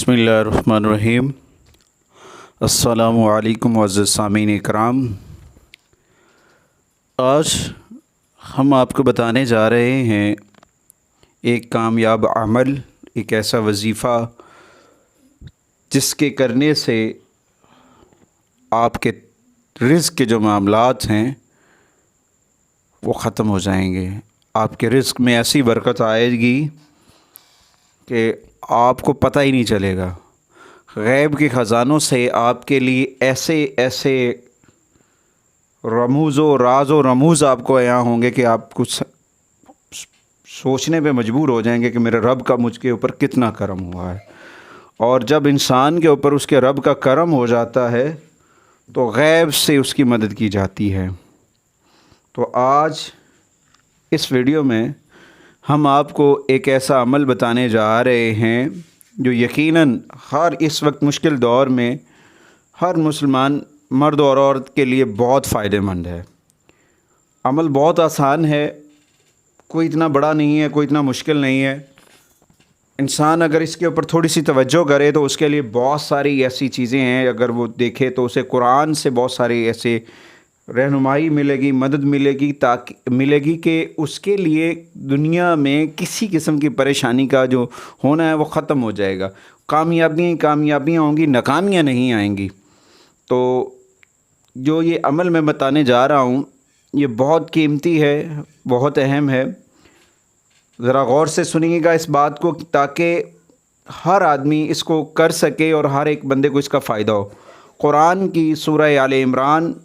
बिस्मिल्लाहिर्रहमानिर्रहीम। अस्सलामु अलैकुम मुअज़्ज़ज़ सामीन इकराम। आज हम आपको बताने जा रहे हैं एक कामयाब अमल, एक ऐसा वजीफ़ा जिसके करने से आपके रिज़्क़ के जो मामलात हैं वो ख़त्म हो जाएंगे। आपके रिज़्क़ में ऐसी बरकत आएगी कि आपको पता ही नहीं चलेगा। गैब के ख़ज़ानों से आपके लिए ऐसे ऐसे राज व रमूज़ आपको यहाँ होंगे कि आप कुछ सोचने पे मजबूर हो जाएंगे कि मेरे रब का मुझके ऊपर कितना करम हुआ है। और जब इंसान के ऊपर उसके रब का करम हो जाता है तो गैब से उसकी मदद की जाती है। तो आज इस वीडियो में हम आपको एक ऐसा अमल बताने जा रहे हैं जो यकीनन हर इस वक्त मुश्किल दौर में हर मुसलमान मर्द और औरत के लिए बहुत फ़ायदेमंद है। अमल बहुत आसान है, कोई इतना बड़ा नहीं है, कोई इतना मुश्किल नहीं है। इंसान अगर इसके ऊपर थोड़ी सी तवज्जो करे तो उसके लिए बहुत सारी ऐसी चीज़ें हैं, अगर वो देखे तो उसे कुरान से बहुत सारी ऐसे रहनुमाई मिलेगी, मदद मिलेगी कि उसके लिए दुनिया में किसी किस्म की परेशानी का जो होना है वो ख़त्म हो जाएगा। कामयाबियाँ होंगी, नाकामियाँ नहीं आएंगी। तो जो ये अमल मैं बताने जा रहा हूँ ये बहुत कीमती है, बहुत अहम है। ज़रा गौर से सुनिएगा इस बात को ताकि हर आदमी इसको कर सके और हर एक बंदे को इसका फ़ायदा हो। कुरान की सूरह आले इमरान,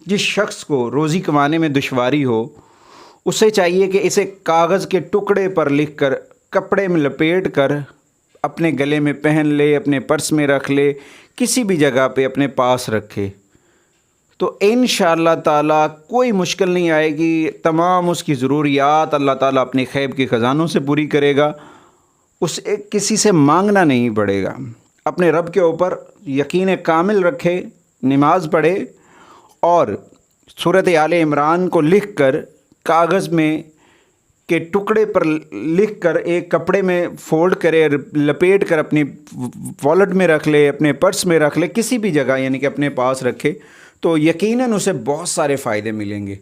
जिस शख्स को रोज़ी कमाने में दुश्वारी हो उसे चाहिए कि इसे कागज़ के टुकड़े पर लिखकर कपड़े में लपेट कर अपने गले में पहन ले, अपने पर्स में रख ले, किसी भी जगह पे अपने पास रखे तो इंशाअल्लाह ताला कोई मुश्किल नहीं आएगी। तमाम उसकी ज़रूरियात अल्लाह ताला अपने ग़ैब के ख़ज़ानों से पूरी करेगा। उसे किसी से मांगना नहीं पड़ेगा। अपने रब के ऊपर यकीन कामिल रखे, नमाज पढ़े और सूरत आले इमरान को लिख कर कागज़ में के टुकड़े पर लिख कर एक कपड़े में फ़ोल्ड करे, लपेट कर अपनी वॉलेट में रख ले, अपने पर्स में रख ले, किसी भी जगह यानी कि अपने पास रखे तो यकीनन उसे बहुत सारे फ़ायदे मिलेंगे।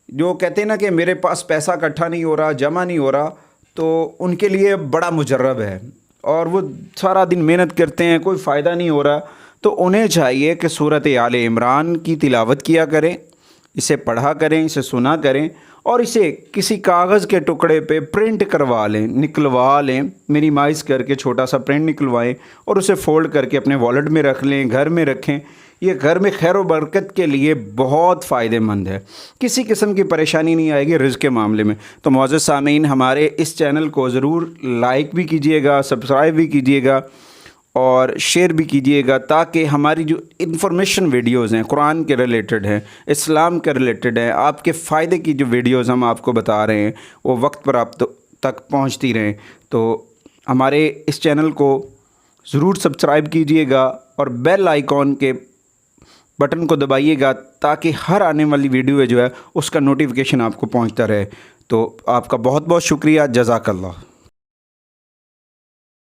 जो कहते हैं ना कि मेरे पास पैसा इकट्ठा नहीं हो रहा, जमा नहीं हो रहा, तो उनके लिए बड़ा मुजर्रब है और वो सारा दिन मेहनत करते हैं, कोई फ़ायदा नहीं हो रहा, तो उन्हें चाहिए कि सूरत आले इमरान की तिलावत किया करें, इसे पढ़ा करें, इसे सुना करें और इसे किसी कागज़ के टुकड़े पे प्रिंट करवा लें, निकलवा लें, मिनिमाइज़ करके छोटा सा प्रिंट निकलवाएं और उसे फ़ोल्ड करके अपने वॉलेट में रख लें, घर में रखें। ये घर में खैर व बरकत के लिए बहुत फ़ायदेमंद है। किसी किस्म की परेशानी नहीं आएगी रिज़्क़ के मामले में। तो मुअज़्ज़ज़ सामीन, हमारे इस चैनल को ज़रूर लाइक भी कीजिएगा, सब्सक्राइब भी कीजिएगा और शेयर भी कीजिएगा ताकि हमारी जो इन्फॉर्मेशन वीडियोज़ हैं, कुरान के रिलेटेड हैं, इस्लाम के रिलेटेड हैं, आपके फ़ायदे की जो वीडियोज़ हम आपको बता रहे हैं वो वक्त पर आप तक पहुंचती रहें। तो हमारे इस चैनल को ज़रूर सब्सक्राइब कीजिएगा और बेल आइकॉन के बटन को दबाइएगा ताकि हर आने वाली वीडियो जो है उसका नोटिफिकेशन आपको पहुंचता रहे। तो आपका बहुत बहुत शुक्रिया। जज़ाकल्लाह।